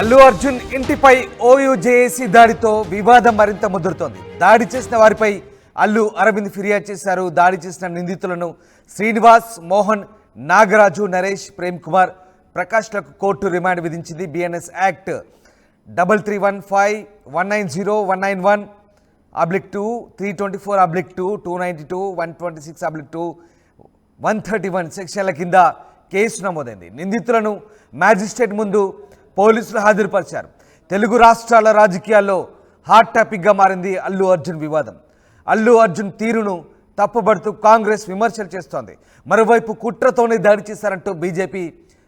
అల్లు అర్జున్ ఇంటిపై OU JAC దాడితో వివాదం మరింత ముదురుతోంది. దాడి చేసిన వారిపై అల్లు అరవింద్ ఫిర్యాదు చేశారు. దాడి చేసిన నిందితులను శ్రీనివాస్, మోహన్, నాగరాజు, నరేష్, ప్రేమ్ కుమార్, ప్రకాష్లకు కోర్టు రిమాండ్ విధించింది. బిఎన్ఎస్ యాక్ట్ 3315190191/2, 324/2, 292, 126/2, 131 సెక్షన్ల కింద కేసు నమోదైంది. నిందితులను మ్యాజిస్ట్రేట్ ముందు పోలీసులు హాజరుపరిచారు. తెలుగు రాష్ట్రాల రాజకీయాల్లో హాట్ టాపిక్గా మారింది అల్లు అర్జున్ వివాదం. అల్లు అర్జున్ తీరును తప్పుబడుతూ కాంగ్రెస్ విమర్శలు చేస్తోంది. మరోవైపు కుట్రతోనే దాడి చేశారంటూ బీజేపీ,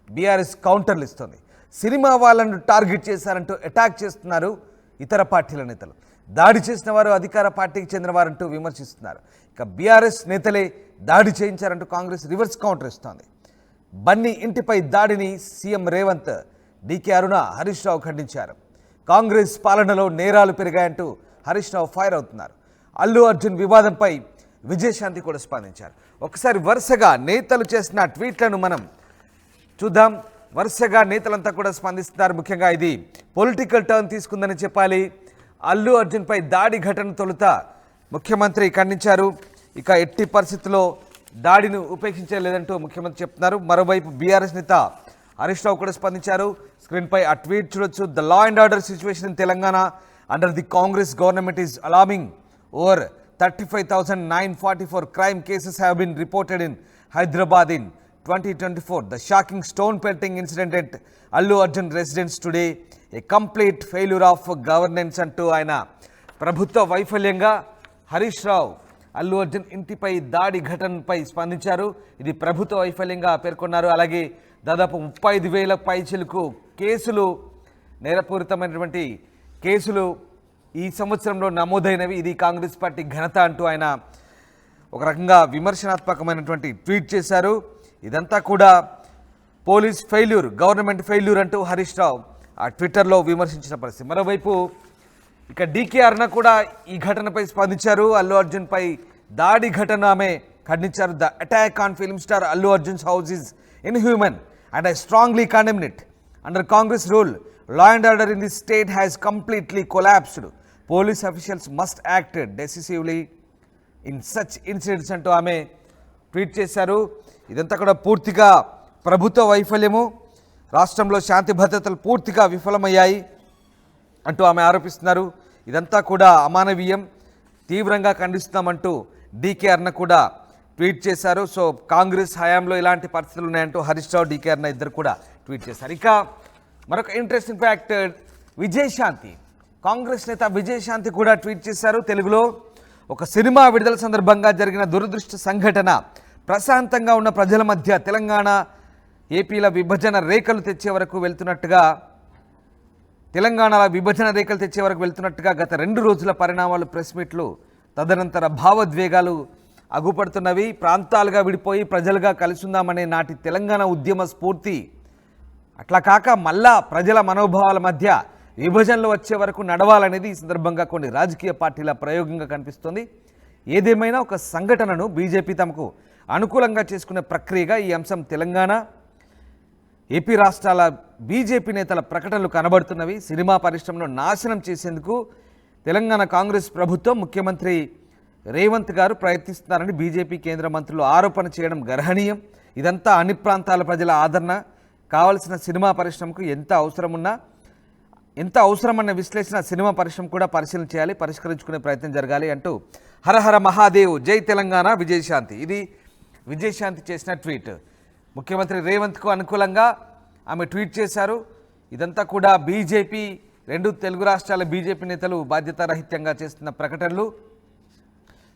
బీఆర్ఎస్ కౌంటర్లు ఇస్తోంది. సినిమా వాళ్ళను టార్గెట్ చేశారంటూ అటాక్ చేస్తున్నారు ఇతర పార్టీల నేతలు. దాడి చేసిన వారు అధికార పార్టీకి చెందినవారంటూ విమర్శిస్తున్నారు. ఇక బీఆర్ఎస్ నేతలే దాడి చేయించారంటూ కాంగ్రెస్ రివర్స్ కౌంటర్ ఇస్తోంది. బన్నీ ఇంటిపై దాడిని సీఎం రేవంత్, డీకే అరుణ, హరీష్ రావు ఖండించారు. కాంగ్రెస్ పాలనలో నేరాలు పెరిగాయంటూ హరీష్ రావు ఫైర్ అవుతున్నారు. అల్లు అర్జున్ వివాదంపై విజయశాంతి కూడా స్పందించారు. ఒకసారి వరుసగా నేతలు చేసిన ట్వీట్లను మనం చూద్దాం. వరుసగా నేతలంతా కూడా స్పందిస్తున్నారు. ముఖ్యంగా ఇది పొలిటికల్ టర్న్ తీసుకుందని చెప్పాలి. అల్లు అర్జున్పై దాడి ఘటన తొలుత ముఖ్యమంత్రి ఖండించారు. ఇక ఎట్టి పరిస్థితుల్లో దాడిని ఉపేక్షించలేదంటూ ముఖ్యమంత్రి చెప్తున్నారు. మరోవైపు బీఆర్ఎస్ నేత హరీష్ రావు కూడా స్పందించారు. స్క్రీన్పై ఆ ట్వీట్ చూడొచ్చు. The law and order situation in Telangana under the Congress government is alarming. Over 35,944 crime cases have been reported in Hyderabad in 2024. The shocking stone pelting incident at Allu Arjun residence today, a complete failure of governance అంటూ ఆయన ప్రభుత్వ వైఫల్యంగా హరీష్ రావు అల్లు అర్జున్ ఇంటిపై దాడి ఘటనపై స్పందించారు. ఇది ప్రభుత్వ వైఫల్యంగా పేర్కొన్నారు. అలాగే దాదాపు 35,000 పైచిలకు కేసులు, నేరపూరితమైనటువంటి కేసులు ఈ సంవత్సరంలో నమోదైనవి. ఇది కాంగ్రెస్ పార్టీ ఘనత అంటూ ఆయన ఒక రకంగా విమర్శనాత్మకమైనటువంటి ట్వీట్ చేశారు. ఇదంతా కూడా పోలీస్ ఫెయిల్యూర్, గవర్నమెంట్ ఫెయిల్యూర్ అంటూ హరీష్ రావు ఆ ట్విట్టర్లో విమర్శించిన పరిస్థితి. మరోవైపు ఇక డీకే అరుణ కూడా ఈ ఘటనపై స్పందించారు. అల్లు అర్జున్పై దాడి ఘటన ఆమె ఖండించారు. The attack on film star Allu Arjun's house is inhuman and I strongly condemn it. Under Congress rule, law and order in this state has completely collapsed. Police officials must act decisively in such incidents అంటూ ఆమె tweet చేశారు. ఇదంతా కూడా పూర్తిగా ప్రభుత్వ వైఫల్యము, రాష్ట్రంలో శాంతి భద్రతలు పూర్తిగా విఫలమయ్యాయి అంటూ ఆమె ఆరోపిస్తున్నారు. ఇదంతా కూడా అమానవీయం, తీవ్రంగా ఖండిస్తున్నామంటూ డీకే అరుణ కూడా ట్వీట్ చేశారు. సో కాంగ్రెస్ హయాంలో ఇలాంటి పరిస్థితులు ఉన్నాయంటూ హరీష్ రావు, డీకే అరుణ ఇద్దరు కూడా ట్వీట్ చేశారు. ఇక మరొక ఇంట్రెస్టింగ్ ఫ్యాక్ట్, విజయశాంతి, కాంగ్రెస్ నేత విజయశాంతి కూడా ట్వీట్ చేశారు. తెలుగులో ఒక సినిమా విడుదల సందర్భంగా జరిగిన దురదృష్ట సంఘటన, ప్రశాంతంగా ఉన్న ప్రజల మధ్య తెలంగాణ, ఏపీల విభజన రేఖలు తెచ్చే వరకు వెళ్తున్నట్టుగా, తెలంగాణలో విభజన రేఖలు తెచ్చే వరకు వెళ్తున్నట్టుగా గత 2 రోజుల పరిణామాలు, ప్రెస్ మీట్లు, తదనంతర భావోద్వేగాలు అగుపడుతున్నవి. ప్రాంతాలుగా విడిపోయి ప్రజలుగా కలిసిందామనే నాటి తెలంగాణ ఉద్యమ స్ఫూర్తి అట్లా కాక మళ్ళా ప్రజల మనోభావాల మధ్య విభజనలు వచ్చే వరకు నడవాలనేది ఈ సందర్భంగా కొన్ని రాజకీయ పార్టీల ప్రయోగంగా కనిపిస్తుంది. ఏదేమైనా ఒక సంఘటనను బీజేపీ తమకు అనుకూలంగా చేసుకునే ప్రక్రియగా ఈ అంశం తెలంగాణ, ఏపీ రాష్ట్రాల బీజేపీ నేతల ప్రకటనలు కనబడుతున్నవి. సినిమా పరిశ్రమను నాశనం చేసేందుకు తెలంగాణ కాంగ్రెస్ ప్రభుత్వం, ముఖ్యమంత్రి రేవంత్ గారు ప్రయత్నిస్తున్నారని బీజేపీ కేంద్ర మంత్రులు ఆరోపణ చేయడం గర్హనీయం. ఇదంతా అన్ని ప్రాంతాల ప్రజల ఆదరణ కావలసిన సినిమా పరిశ్రమకు ఎంత అవసరమన్న విశ్లేషణ సినిమా పరిశ్రమ కూడా పరిశీలన చేయాలి, పరిష్కరించుకునే ప్రయత్నం జరగాలి అంటూ హరహర మహాదేవ్, జై తెలంగాణ, విజయశాంతి. ఇది విజయశాంతి చేసిన ట్వీట్. ముఖ్యమంత్రి రేవంత్కు అనుకూలంగా ఆమె ట్వీట్ చేశారు. ఇదంతా కూడా బీజేపీ, 2 తెలుగు రాష్ట్రాల బీజేపీ నేతలు బాధ్యతారహిత్యంగా చేస్తున్న ప్రకటనలు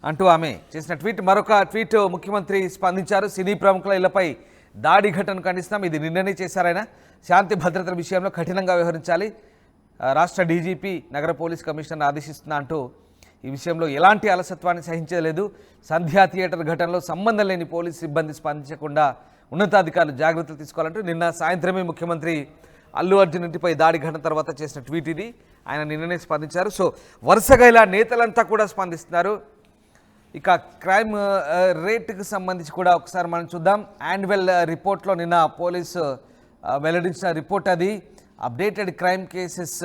అంటూ ఆమె చేసిన ట్వీట్. మరొక ట్వీట్ ముఖ్యమంత్రి స్పందించారు. సినీ ప్రముఖుల ఇళ్లపై దాడి ఘటనను ఖండిస్తున్నాం. ఇది నిన్ననే చేశారైనా. శాంతి భద్రతల విషయంలో కఠినంగా వ్యవహరించాలి, రాష్ట్ర డీజీపీ, నగర పోలీస్ కమిషనర్ ఆదేశిస్తున్నా అంటూ ఈ విషయంలో ఎలాంటి అలసత్వాన్ని సహించలేదు. సంధ్యా థియేటర్ ఘటనలో సంబంధం లేని పోలీస్ సిబ్బంది స్పందించకుండా ఉన్నతాధికారులు జాగ్రత్తలు తీసుకోవాలంటూ నిన్న సాయంత్రమే ముఖ్యమంత్రి అల్లు అర్జున్ ఇంటిపై దాడి ఘటన తర్వాత చేసిన ట్వీట్ ఇది. ఆయన నిన్ననే స్పందించారు. సో వరుసగా ఇలా నేతలంతా కూడా స్పందిస్తున్నారు. ఇక క్రైమ్ రేట్కి సంబంధించి కూడా ఒకసారి మనం చూద్దాం. యాన్యువల్ రిపోర్ట్లో నిన్న పోలీసు వెల్లడించిన రిపోర్ట్ అది. Updated crime cases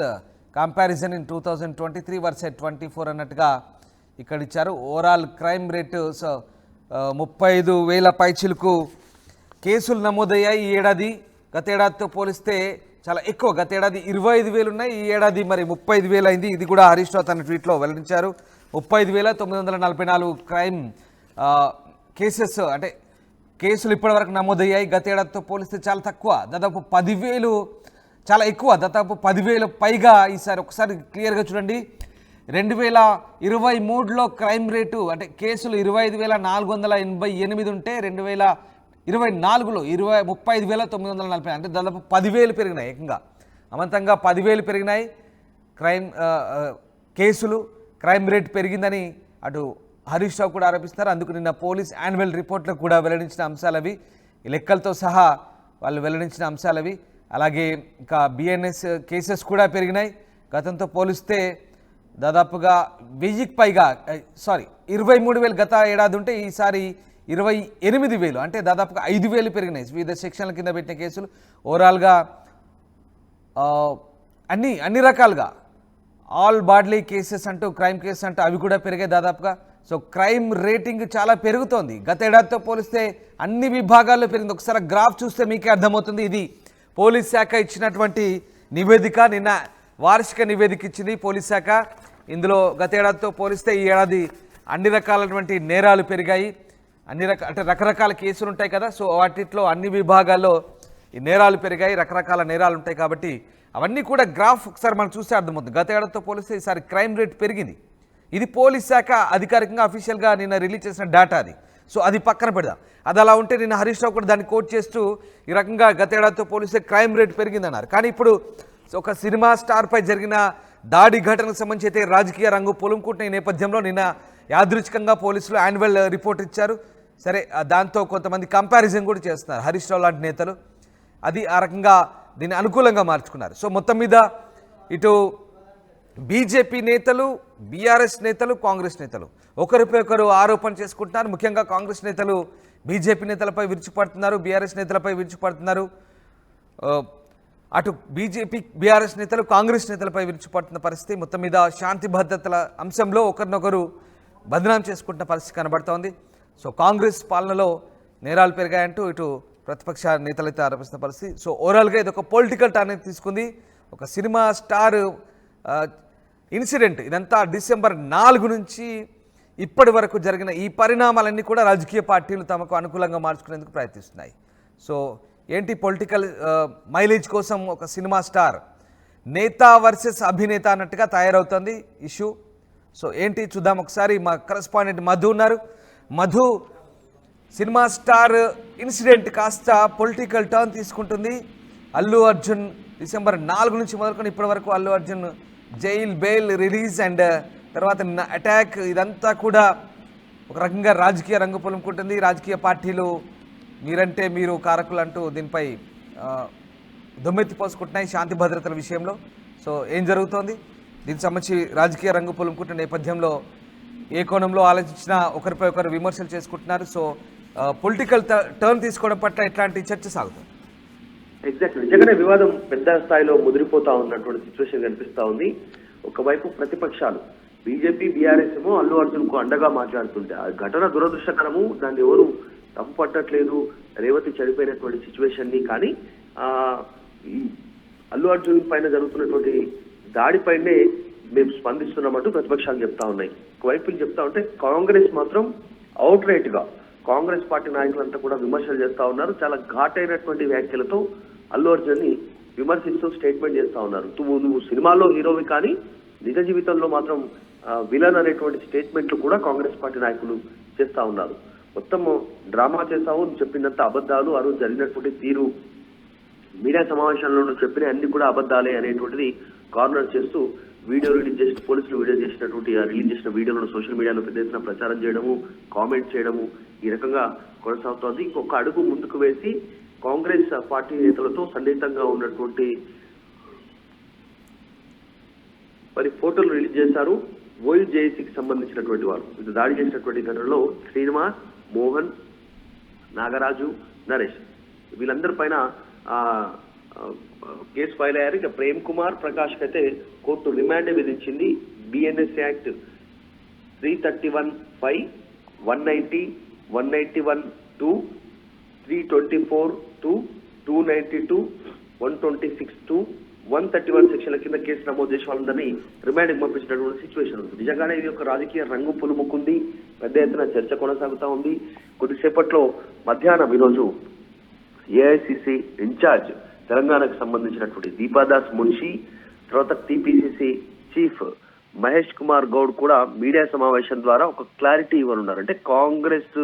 comparison in 2023 versus 24 అన్నట్టుగా ఇక్కడ ఇచ్చారు. ఓవరాల్ క్రైమ్ రేటు 35,000 పైచిలకు కేసులు నమోదయ్యాయి ఈ ఏడాది. గత ఏడాదితో పోలిస్తే చాలా ఎక్కువ. గత ఏడాది 25,000 ఉన్నాయి, ఈ ఏడాది మరి 35,000 అయింది. ఇది కూడా హరీష్ రావు తన ట్వీట్లో వెల్లడించారు. 35,944 క్రైమ్ కేసెస్ అంటే కేసులు ఇప్పటివరకు నమోదయ్యాయి. గత ఏడాదితో పోలిస్తే చాలా తక్కువ, దాదాపు 10,000 చాలా ఎక్కువ, దాదాపు 10,000 పైగా ఈసారి. ఒకసారి క్లియర్గా చూడండి. 2023లో క్రైమ్ రేటు అంటే కేసులు 25,488 ఉంటే 2024లో 35,940 అంటే దాదాపు 10,000 పెరిగినాయి. ఏకంగా అమంతంగా 10,000 పెరిగినాయి కేసులు. క్రైమ్ రేట్ పెరిగిందని అటు హరీష్ రావు కూడా ఆరోపిస్తున్నారు. అందుకు నిన్న పోలీస్ యాన్యువల్ రిపోర్ట్లో కూడా వెల్లడించిన అంశాలు అవి, ఈ లెక్కలతో సహా వాళ్ళు వెల్లడించిన అంశాలు అవి. అలాగే ఇంకా బిఎన్ఎస్ కేసెస్ కూడా పెరిగినాయి. గతంతో పోలిస్తే దాదాపుగా 1000కి పైగా 23,000 గత ఏడాది ఉంటే ఈసారి 28,000 అంటే దాదాపుగా 5,000 పెరిగినాయి వివిధ సెక్షన్ల కింద పెట్టిన కేసులు. ఓవరాల్గా అన్ని రకాలుగా ఆల్ బాడ్లీ కేసెస్ అంటూ క్రైమ్ కేసెస్ అంటూ అవి కూడా పెరిగాయి దాదాపుగా. సో క్రైమ్ రేటింగ్ చాలా పెరుగుతోంది. గత ఏడాదితో పోలిస్తే అన్ని విభాగాల్లో పెరిగింది. ఒకసారి గ్రాఫ్ చూస్తే మీకే అర్థమవుతుంది. ఇది పోలీస్ శాఖ ఇచ్చినటువంటి నివేదిక, నిన్న వార్షిక నివేదిక ఇచ్చింది పోలీస్ శాఖ. ఇందులో గత ఏడాదితో పోలిస్తే ఈ ఏడాది అన్ని రకాలైనటువంటి నేరాలు పెరిగాయి. అంటే రకరకాల కేసులు ఉంటాయి కదా, సో వాటిలో అన్ని విభాగాల్లో ఈ నేరాలు పెరిగాయి. రకరకాల నేరాలు ఉంటాయి కాబట్టి అవన్నీ కూడా గ్రాఫ్ ఒకసారి మనం చూస్తే అర్థమవుతుంది. గత ఏడాదితో పోలిస్తే ఈసారి క్రైమ్ రేట్ పెరిగింది. ఇది పోలీస్ శాఖ అధికారికంగా అఫీషియల్గా నిన్న రిలీజ్ చేసిన డేటా అది. సో అది పక్కన పెడదాం. అది అలా ఉంటే నిన్న హరీష్ రావు కూడా దాన్ని కోట్ చేస్తూ ఈ రకంగా గత ఏడాదితో పోలిస్తే క్రైమ్ రేట్ పెరిగిందన్నారు. కానీ ఇప్పుడు ఒక సినిమా స్టార్పై జరిగిన దాడి ఘటనకు సంబంధించి అయితే రాజకీయ రంగు పొలుముకుంటున్న ఈ నేపథ్యంలో నిన్న యాదృచ్ఛికంగా పోలీసులు యాన్యువల్ రిపోర్ట్ ఇచ్చారు. సరే, దాంతో కొంతమంది కంపారిజన్ కూడా చేస్తున్నారు హరీష్ రావు లాంటి నేతలు. అది ఆ రకంగా దీన్ని అనుకూలంగా మార్చుకున్నారు. సో మొత్తం మీద ఇటు బీజేపీ నేతలు, బీఆర్ఎస్ నేతలు, కాంగ్రెస్ నేతలు ఒకరిపై ఒకరు ఆరోపణ చేసుకుంటున్నారు. ముఖ్యంగా కాంగ్రెస్ నేతలు బీజేపీ నేతలపై విరుచుపడుతున్నారు, బీఆర్ఎస్ నేతలపై విరుచుపడుతున్నారు. అటు బీజేపీ బీఆర్ఎస్ నేతలు కాంగ్రెస్ నేతలపై విరుచుపడుతున్న పరిస్థితి. మొత్తం మీద శాంతి భద్రతల అంశంలో ఒకరినొకరు బదనాం చేసుకుంటున్న పరిస్థితి కనబడుతోంది. సో కాంగ్రెస్ పాలనలో నేరాలు పెరిగాయంటూ ఇటు ప్రతిపక్ష నేతలైతే ఆరోపిస్తున్న పరిస్థితి. సో ఓవరాల్గా ఇది ఒక పొలిటికల్ టర్న్ తీసుకుంది. ఒక సినిమా స్టార్ ఇన్సిడెంట్ ఇదంతా December 4 నుంచి ఇప్పటి వరకు జరిగిన ఈ పరిణామాలన్నీ కూడా రాజకీయ పార్టీలు తమకు అనుకూలంగా మార్చుకునేందుకు ప్రయత్నిస్తున్నాయి. సో ఏంటి పొలిటికల్ మైలేజ్ కోసం ఒక సినిమా స్టార్ నేత వర్సెస్ అభినేత అన్నట్టుగా తయారవుతుంది ఇష్యూ. సో ఏంటి చూద్దాం ఒకసారి. మా కరెస్పాండెంట్ మధు ఉన్నారు. మధు, సినిమా స్టార్ ఇన్సిడెంట్ కాస్త పొలిటికల్ టర్న్ తీసుకుంటుంది. అల్లు అర్జున్ December 4 నుంచి మొదలుకొని ఇప్పటి వరకు Allu Arjun jail, bail, release and తర్వాత అటాక్, ఇదంతా కూడా ఒక రకంగా రాజకీయ రంగు పొలుముకుంటుంది. రాజకీయ పార్టీలు మీరంటే మీరు కారకులు అంటూ దీనిపై దుమ్మెత్తి పోసుకుంటున్నాయి శాంతి భద్రతల విషయంలో. సో ఏం జరుగుతోంది, దీనికి సంబంధించి రాజకీయ రంగు పొలుముకుంటున్న నేపథ్యంలో ఏ కోణంలో ఆలోచించినా ఒకరిపై ఒకరు విమర్శలు చేసుకుంటున్నారు. సో పొలిటికల్ టర్న్ తీసుకోవడం పట్ల ఎట్లాంటి చర్చ సాగుతుంది? ఎగ్జాక్ట్లీ, నిజంగానే వివాదం పెద్ద స్థాయిలో ముదిరిపోతా ఉన్నటువంటి సిచ్యువేషన్ కనిపిస్తా ఉంది. ఒకవైపు ప్రతిపక్షాలు బీజేపీ, బీఆర్ఎస్ ఏమో అల్లు అర్జున్ కు అండగా మాట్లాడుతుంటే ఆ ఘటన దురదృష్టకరము, దాన్ని ఎవరు తప్పు పట్టట్లేదు, రేవతి చనిపోయినటువంటి సిచ్యువేషన్ ని. కానీ ఈ అల్లు అర్జున్ పైన జరుగుతున్నటువంటి దాడిపైనే మేము స్పందిస్తున్నామంటూ ప్రతిపక్షాలు చెప్తా ఉన్నాయి. ఒకవైపు చెప్తా ఉంటే కాంగ్రెస్ మాత్రం అవుట్ రైట్ గా కాంగ్రెస్ పార్టీ నాయకులంతా కూడా విమర్శలు చేస్తా ఉన్నారు. చాలా ఘాటైనటువంటి వ్యాఖ్యలతో అల్లు అర్జున్ ని విమర్శిస్తూ స్టేట్మెంట్ చేస్తా ఉన్నారు. నువ్వు సినిమాలో హీరోవి కానీ నిజ జీవితంలో మాత్రం విలన్ అనేటువంటి స్టేట్మెంట్లు కూడా కాంగ్రెస్ పార్టీ నాయకులు చేస్తా ఉన్నారు. మొత్తం డ్రామా చేస్తావు, చెప్పినంత అబద్ధాలు, ఆ రోజు జరిగినటువంటి తీరు, మీడియా సమావేశంలో చెప్పిన అన్ని కూడా అబద్ధాలే అనేటువంటిది కార్నర్ చేస్తూ వీడియో రిలీజ్ చేసి పోలీసులు రిలీజ్ చేసిన వీడియోలను సోషల్ మీడియాలో పెద్ద ఎత్తున ప్రచారం చేయడము, కామెంట్ చేయడము ఈ రకంగా కొనసాగుతోంది. ఇంకొక అడుగు ముందుకు వేసి కాంగ్రెస్ పార్టీ నేతలతో సన్నిహితంగా ఉన్నటువంటి మరి ఫోటోలు రిలీజ్ చేశారు. ఓయూజేఏసీకి సంబంధించినటువంటి వారు ఇది దాడి చేసినటువంటి ఘటనలో శ్రీనివాస్, మోహన్, నాగరాజు, నరేష్ వీళ్ళందరి పైన కేసు ఫైల్ అయ్యారు. ఇక ప్రేమ్ కుమార్, ప్రకాష్ అయితే కోర్టు రిమాండ్ విధించింది. బిఎన్ఎస్ యాక్ట్ 331(5), 190, 191(2), 324(2), 292, 126(2), 131 సెక్షన్ల కింద కేసు నమోదు చేసి వాళ్ళందరినీ రిమాండ్కి పంపించినటువంటి సిచ్యువేషన్ ఉంది. నిజంగానే ఇది ఒక రాజకీయ రంగు పులుముకుంది. పెద్ద ఎత్తున చర్చ కొనసాగుతా ఉంది. కొద్దిసేపట్లో మధ్యాహ్నం ఈరోజు ఏఐసిసి ఇన్ఛార్జ్ తెలంగాణకు సంబంధించినటువంటి దీపాదాస్ మున్షి, తర్వాత టీపీసీసీ చీఫ్ మహేష్ కుమార్ గౌడ్ కూడా మీడియా సమావేశం ద్వారా ఒక క్లారిటీ ఇవ్వనున్నారు. అంటే కాంగ్రెస్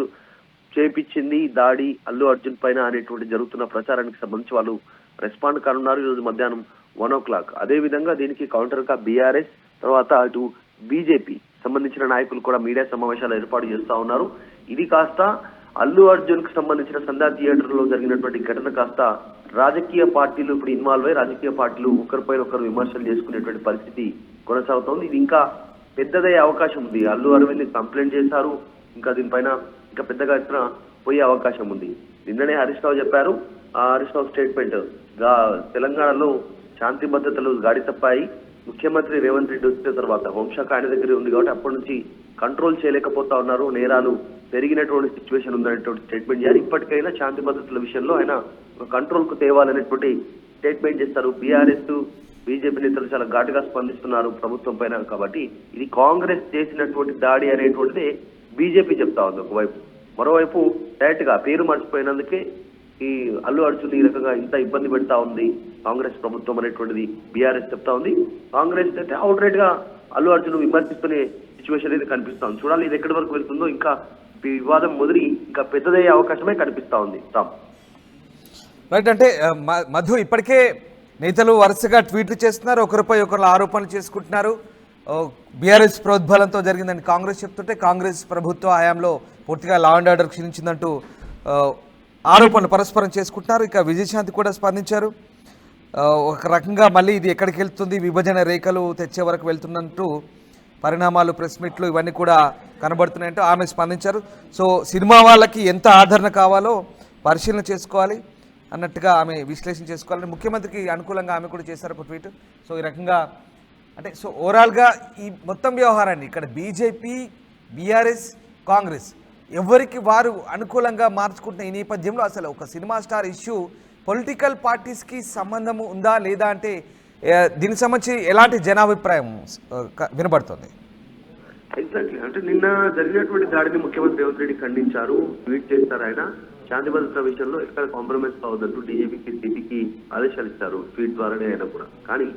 చేపించింది దాడి అల్లు అర్జున్ పైన అనేటువంటి జరుగుతున్న ప్రచారానికి సంబంధించి వాళ్ళు రెస్పాండ్ కానున్నారు ఈరోజు మధ్యాహ్నం 1:00. అదే విధంగా దీనికి కౌంటర్ గా బీఆర్ఎస్, తర్వాత అటు బీజేపీ సంబంధించిన నాయకులు కూడా మీడియా సమావేశాలు ఏర్పాటు చేస్తా ఉన్నారు. ఇది కాస్త అల్లు అర్జున్ కు సంబంధించిన సంధ్యా థియేటర్ లో జరిగినటువంటి ఘటన కాస్త రాజకీయ పార్టీలు ఇప్పుడు ఇన్వాల్వ్ అయ్యి రాజకీయ పార్టీలు ఒకరిపైన ఒకరు విమర్శలు చేసుకునేటువంటి పరిస్థితి కొనసాగుతోంది. ఇది ఇంకా పెద్దదయ్యే అవకాశం ఉంది. అల్లు అరవింద్ కంప్లైంట్ చేశారు, ఇంకా దీనిపైన ఇంకా పెద్దగా ఎత్తున పోయే అవకాశం ఉంది. నిన్ననే హరీష్ రావు చెప్పారు. ఆ హరీష్ రావు స్టేట్మెంట్ తెలంగాణలో శాంతి భద్రతలు గాడి తప్పాయి. ముఖ్యమంత్రి రేవంత్ రెడ్డి వచ్చిన తర్వాత హోంశాఖ ఆయన దగ్గరే ఉంది కాబట్టి అప్పటి నుంచి కంట్రోల్ చేయలేకపోతా ఉన్నారు, నేరాలు పెరిగినటువంటి సిచ్యువేషన్ ఉందనేటువంటి స్టేట్మెంట్ చేయాలి. ఇప్పటికైనా శాంతి భద్రతల విషయంలో ఆయన కంట్రోల్ కు తేవాలనేటువంటి స్టేట్మెంట్ చేస్తారు. బీఆర్ఎస్, బీజేపీ నేతలు చాలా ఘాటుగా స్పందిస్తున్నారు ప్రభుత్వం పైన. కాబట్టి ఇది కాంగ్రెస్ చేసినటువంటి దాడి అనేటువంటిది బీజేపీ చెప్తా ఉంది ఒకవైపు. మరోవైపు డైరెక్ట్ గా పేరు మర్చిపోయినందుకే ఈ అల్లు అర్జున్ ఈ రకంగా ఇంత ఇబ్బంది పెడతా ఉంది కాంగ్రెస్ ప్రభుత్వం అనేటువంటిది బీఆర్ఎస్ చెప్తా ఉంది. కాంగ్రెస్ అయితే అవుట్ రైట్ గా అల్లు అర్జున్ విమర్శిస్తునే సిచ్యువేషన్ అయితే కనిపిస్తా ఉంది. చూడాలి ఇది ఎక్కడి వరకు వెళ్తుందో. ఇంకా వివాదం ముదిరి ఇంకా పెద్దదయ్యే అవకాశమే కనిపిస్తా ఉంది. రామ్ రైట్. అంటే మధు, ఇప్పటికే నేతలు వరుసగా ట్వీట్లు చేస్తున్నారు, ఒకరిపై ఒకరు ఆరోపణలు చేసుకుంటున్నారు. బీఆర్ఎస్ ప్రోద్బలంతో జరిగిందని కాంగ్రెస్ చెప్తుంటే కాంగ్రెస్ ప్రభుత్వ హయాంలో పూర్తిగా లా అండ్ ఆర్డర్ క్షీణించిందంటూ ఆరోపణలు పరస్పరం చేసుకుంటున్నారు. ఇక విజయశాంతి కూడా స్పందించారు. ఒక రకంగా మళ్ళీ ఇది ఎక్కడికి వెళ్తుంది, విభజన రేఖలు తెచ్చే వరకు వెళ్తున్నట్టు పరిణామాలు, ప్రెస్ మీట్లు ఇవన్నీ కూడా కనబడుతున్నాయంటూ ఆమె స్పందించారు. సో సినిమా వాళ్ళకి ఎంత ఆదరణ కావాలో పరిశీలన చేసుకోవాలి అన్నట్టుగా ఆమె విశ్లేషణ చేసుకోవాలని ముఖ్యమంత్రికి అనుకూలంగా ఆమె కూడా చేశారు ఒక ట్వీట్. సో ఈ రకంగా అంటే సో ఓవరాల్గా ఈ మొత్తం వ్యవహారాన్ని ఇక్కడ బీజేపీ, బీఆర్ఎస్, కాంగ్రెస్ ఎవరికి వారు అనుకూలంగా మార్చుకుంటున్న ఈ నేపథ్యంలో అసలు ఒక సినిమా స్టార్ ఇష్యూ పొలిటికల్ పార్టీస్కి సంబంధం ఉందా లేదా అంటే దీనికి సంబంధించి ఎలాంటి జనాభిప్రాయం వినబడుతుంది? ఎగ్జాక్ట్లీ. అంటే నిన్న జరిగినటువంటి దాడిని ముఖ్యమంత్రి రేవంత్ రెడ్డి ఖండించారు, ట్వీట్ చేస్తారు. ఆయన శాంతి భద్రత విషయంలో ఎక్కడ కాంప్రమైజ్ కావద్దంటూ డీజీపీకి, సిపికి ఆదేశాలు ఇచ్చారు ట్వీట్ ద్వారానే అయినా కూడా. కానీ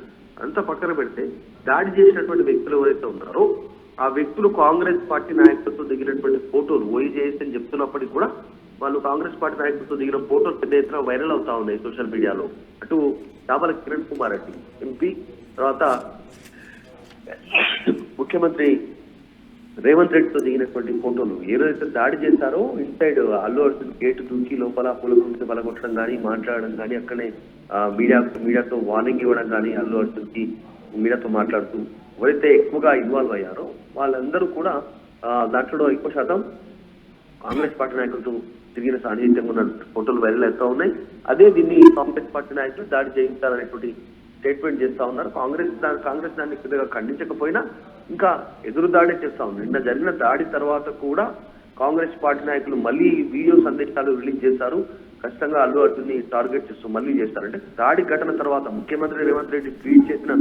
అంతా పక్కన పెడితే దాడి చేసినటువంటి వ్యక్తులు ఎవరైతే ఉన్నారో ఆ వ్యక్తులు కాంగ్రెస్ పార్టీ నాయకులతో దిగినటువంటి ఫోటోలు ఓఈజేఎస్ అని చెప్తున్నప్పటికీ కూడా వాళ్ళు కాంగ్రెస్ పార్టీ నాయకులతో దిగిన ఫోటోలు పెద్ద ఎత్తున వైరల్ అవుతా ఉన్నాయి సోషల్ మీడియాలో. అటు చామల కిరణ్ కుమార్ రెడ్డి ఎంపీ, తర్వాత ముఖ్యమంత్రి రేవంత్ రెడ్డితో దిగినటువంటి ఫోటోలు ఏదైతే దాడి చేశారో ఇన్సైడ్ అల్లు అర్జున్ గేటు దూకి లోపల పూలకుంటే బలగొట్టడం కానీ, మాట్లాడడం కానీ, అక్కడనే మీడియాతో వార్నింగ్ ఇవ్వడం కానీ, అల్లు అర్జున్ కి మీడియాతో మాట్లాడుతూ ఎవరైతే ఎక్కువగా ఇన్వాల్వ్ అయ్యారో వాళ్ళందరూ కూడా దాంట్లో ఎక్కువ శాతం కాంగ్రెస్ పార్టీ నాయకులతో తిరిగిన సాన్నిహిత్యంగా ఉన్న ఫోటోలు వైరల్ అవుతా ఉన్నాయి. అదే దీన్ని కాంగ్రెస్ పార్టీ నాయకులు దాడి చేయించాలనేటువంటి స్టేట్మెంట్ చేస్తా ఉన్నారు. కాంగ్రెస్ దాన్ని పెద్దగా ఖండించకపోయినా ఇంకా ఎదురు దాడి చేస్తా ఉంది. నిన్న జరిగిన దాడి తర్వాత కూడా కాంగ్రెస్ పార్టీ నాయకులు మళ్ళీ వీడియో సందేశాలు రిలీజ్ చేశారు. ఖచ్చితంగా అల్లు అర్జున్ ని టార్గెట్ చేస్తూ మళ్ళీ చేస్తారంటే దాడి ఘటన తర్వాత ముఖ్యమంత్రి రేవంత్ రెడ్డి ట్వీట్ చేసిన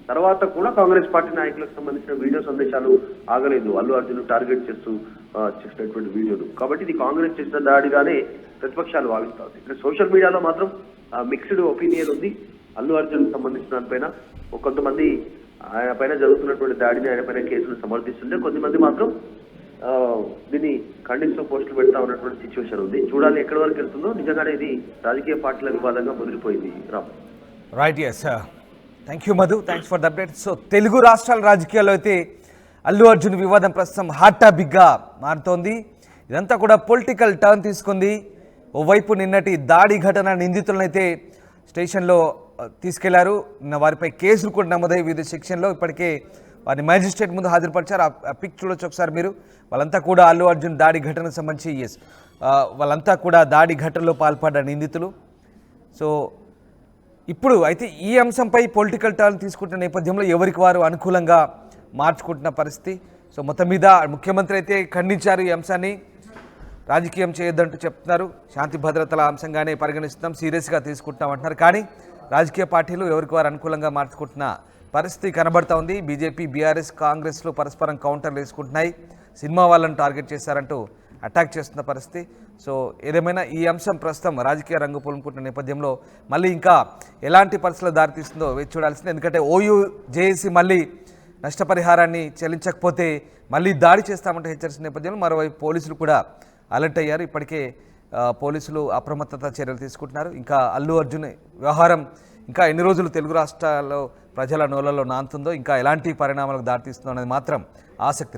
తర్వాత కూడా కాంగ్రెస్ పార్టీ నాయకులకు సంబంధించిన వీడియో సందేశాలు ఆగలేదు అల్లు అర్జున్ టార్గెట్ చేస్తూ చేసినటువంటి వీడియోలు. కాబట్టి ఇది కాంగ్రెస్ చేసిన దాడిగానే ప్రతిపక్షాలు భావిస్తా ఉంది. ఇక్కడ సోషల్ మీడియాలో మాత్రం మిక్స్డ్ ఒపీనియన్ ఉంది అల్లు అర్జున్ సంబంధించిన దానిపైన. కొంతమంది ఆయన పైన జరుగుతున్నటువంటి దాడిని, ఆయన పైన కేసులు సమర్థిస్తుంటే కొంతమంది మాత్రం దీన్ని ఖండిస్తూ పోస్టులు పెడతా ఉన్నటువంటి సిచ్యువేషన్ ఉంది. చూడాలి ఎక్కడి వరకు వెళ్తుందో. నిజంగానే ఇది రాజకీయ పార్టీల వివాదంగా ముదిరిపోయింది. Ram right. Yes, thank you Madhu, thanks for the update. So Telugu రాష్ట్రాల రాజకీయాల్లో అయితే అల్లు అర్జున్ వివాదం ప్రస్తుతం హాట్ టాపిక్గా మారుతోంది. ఇదంతా కూడా పొలిటికల్ టర్న్ తీసుకుంది. ఓవైపు నిన్నటి దాడి ఘటన నిందితులనైతే స్టేషన్లో తీసుకెళ్లారు. వారిపై కేసులు కూడా నమోదయ్యి వివిధ సెక్షన్లో. ఇప్పటికే వారిని మ్యాజిస్ట్రేట్ ముందు హాజరుపరిచారు. ఆ పిక్ చూడొచ్చు ఒకసారి మీరు. వాళ్ళంతా కూడా అల్లు అర్జున్ దాడి ఘటనకు సంబంధించి వాళ్ళంతా కూడా దాడి ఘటనలో పాల్పడ్డ నిందితులు. సో ఇప్పుడు అయితే ఈ అంశంపై పొలిటికల్ టర్న్ తీసుకుంటున్న నేపథ్యంలో ఎవరికి వారు అనుకూలంగా మార్చుకుంటున్న పరిస్థితి. సో మొత్తం మీద ముఖ్యమంత్రి అయితే ఖండించారు ఈ అంశాన్ని, రాజకీయం చేయొద్దంటూ చెప్తున్నారు. శాంతి భద్రతల అంశంగానే పరిగణిస్తున్నాం, సీరియస్గా తీసుకుంటున్నాం అంటున్నారు. కానీ రాజకీయ పార్టీలు ఎవరికి వారు అనుకూలంగా మార్చుకుంటున్న పరిస్థితి కనబడతా ఉంది. బీజేపీ, బీఆర్ఎస్, కాంగ్రెస్లు పరస్పరం కౌంటర్లు వేసుకుంటున్నాయి. సినిమా వాళ్ళని టార్గెట్ చేశారంటూ అటాక్ చేస్తున్న పరిస్థితి. సో ఏదేమైనా ఈ అంశం ప్రస్తుతం రాజకీయ రంగు పులుముకుంటున్న నేపథ్యంలో మళ్ళీ ఇంకా ఎలాంటి పరిస్థితులు దారితీస్తుందో వేచి చూడాల్సింది. ఎందుకంటే ఓయూ జేఏసీ మళ్ళీ నష్టపరిహారాన్ని చెల్లించకపోతే మళ్ళీ దాడి చేస్తామంటే హెచ్చరించిన నేపథ్యంలో మరోవైపు పోలీసులు కూడా అలర్ట్ అయ్యారు. ఇప్పటికే పోలీసులు అప్రమత్తత చర్యలు తీసుకుంటున్నారు. ఇంకా అల్లు అర్జున్ వ్యవహారం ఇంకా ఎన్ని రోజులు తెలుగు రాష్ట్రాల్లో ప్రజల నోళ్లలో నాంతుందో, ఇంకా ఎలాంటి పరిణామాలకు దారితీస్తుందో అనేది మాత్రం ఆసక్తి రేపు.